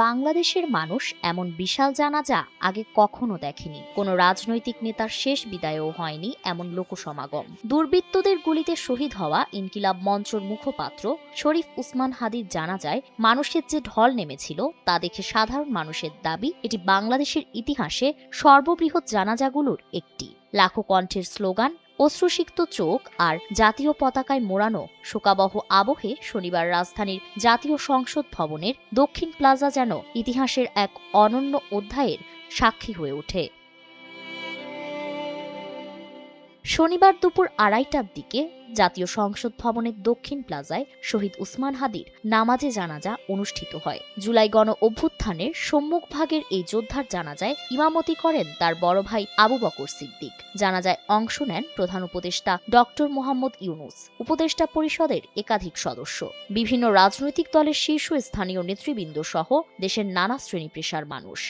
বাংলাদেশের মানুষ এমন বিশাল জানাজা আগে কখনো দেখেনি। কোনো রাজনৈতিক নেতার শেষ বিদায়ও হয়নি এমন লোকসমাগম। দুর্বৃত্তদের গুলিতে শহীদ হওয়া ইনকিলাব মঞ্চর মুখপাত্র শরীফ উসমান হাদির জানাজায় মানুষের যে ঢল নেমেছিল তা দেখে সাধারণ মানুষের দাবি, এটি বাংলাদেশের ইতিহাসে সর্ববৃহৎ জানাজাগুলোর একটি। লাখো কণ্ঠের স্লোগান, অশ্রুসিক্ত চোখ আর জাতীয় পতাকায় মোড়ানো শোকাবহ আবহে শনিবার রাজধানীর জাতীয় সংসদ ভবনের দক্ষিণ প্লাজা যেন ইতিহাসের এক অনন্য অধ্যায়ের সাক্ষী হয়ে ওঠে। শনিবার দুপুর ২:৩০টার দিকে জাতীয় সংসদ ভবনের দক্ষিণ প্লাজায় শহীদ উসমান হাদির নামাজে জানাজা অনুষ্ঠিত হয়। জুলাই গণ অভ্যুত্থানের সম্মুখভাগের এই যোদ্ধার জানাজায় ইমামতি করেন তার বড় ভাই আবু বকর সিদ্দিক। জানাজায় অংশ নেন প্রধান উপদেষ্টা ডক্টর মোহাম্মদ ইউনূস, উপদেষ্টা পরিষদের একাধিক সদস্য, বিভিন্ন রাজনৈতিক দলের শীর্ষস্থানীয় নেতৃবৃন্দ সহ দেশের নানা শ্রেণী পেশার মানুষ।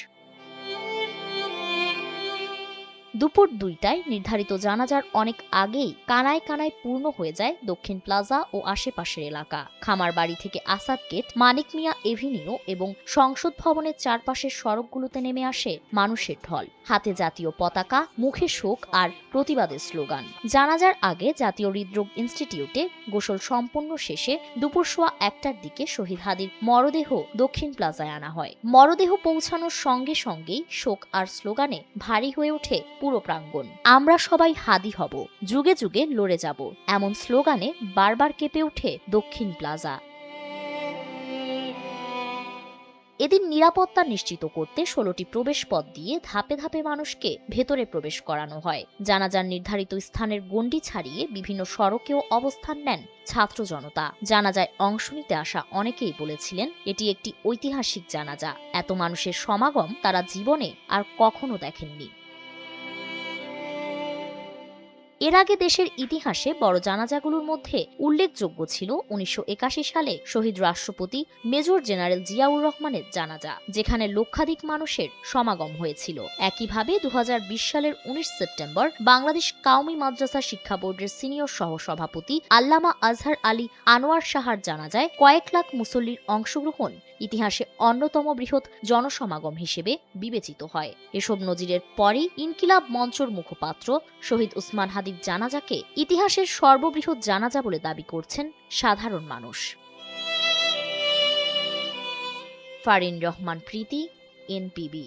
দুপুর ২টায় নির্ধারিত জানাজার অনেক আগেই কানায় কানায় পূর্ণ হয়ে যায় দক্ষিণ প্লাজা ও আশেপাশের এলাকা। খামারবাড়ি থেকে আসাদ গেট, মানিক মিয়া এভিনিউ এবং সংসদ ভবনের চারপাশের সড়কগুলোতে নেমে আসে মানুষের ঢল। হাতে জাতীয় পতাকা, মুখে শোক আর প্রতিবাদের স্লোগান। জানাজার আগে জাতীয় হৃদরোগ ইনস্টিটিউটে গোসল সম্পন্ন শেষে দুপুর সোয়া ১টার দিকে শহীদ হাদির মরদেহ দক্ষিণ প্লাজায় আনা হয়। মরদেহ পৌঁছানোর সঙ্গে সঙ্গেই শোক আর স্লোগানে ভারী হয়ে ওঠে পুরো প্রাঙ্গণ। আমরা সবাই হাদি হব, যুগে যুগে লড়ে যাব, এমন স্লোগানে বারবার কেঁপে ওঠে দক্ষিণ প্লাজা। এদিন নিরাপত্তা নিশ্চিত করতে ১৬টি প্রবেশ পথ দিয়ে ধাপে ধাপে মানুষকে ভেতরে প্রবেশ করানো হয়। জানাজার নির্ধারিত স্থানের গণ্ডি ছাড়িয়ে বিভিন্ন সড়কেও অবস্থান নেন ছাত্র জনতা। জানাজায় অংশ নিতে আসা অনেকেই বলেছিলেন, এটি একটি ঐতিহাসিক জানাজা। এত মানুষের সমাগম তারা জীবনে আর কখনো দেখেননি। এর আগে দেশের ইতিহাসে বড় জানাজাগুলোর মধ্যে উল্লেখযোগ্য ছিল ১৯৮১ সালে শহীদ রাষ্ট্রপতি মেজর জেনারেল জিয়াউর রহমানের জানাজা, যেখানে লক্ষাধিক মানুষের সমাগম হয়েছিল। একইভাবে ২০২০ সালের ১৯ সেপ্টেম্বর বাংলাদেশ কাওমি মাদ্রাসা শিক্ষা বোর্ডের সিনিয়র সহসভাপতি আল্লামা আজহার আলী আনোয়ার সাহার জানাজায় কয়েক লাখ মুসল্লির অংশগ্রহণ ইতিহাসে অন্যতম বৃহৎ জনসমাগম হিসেবে বিবেচিত হয়। এসব নজিরের পরেই ইনকিলাব মঞ্চর মুখপাত্র শহীদ উসমান হাদির জানাজাকে ইতিহাসের সর্ববৃহৎ জানাজা বলে দাবি করছেন সাধারণ মানুষ। ফারিন রহমান প্রীতি, এনপিবি।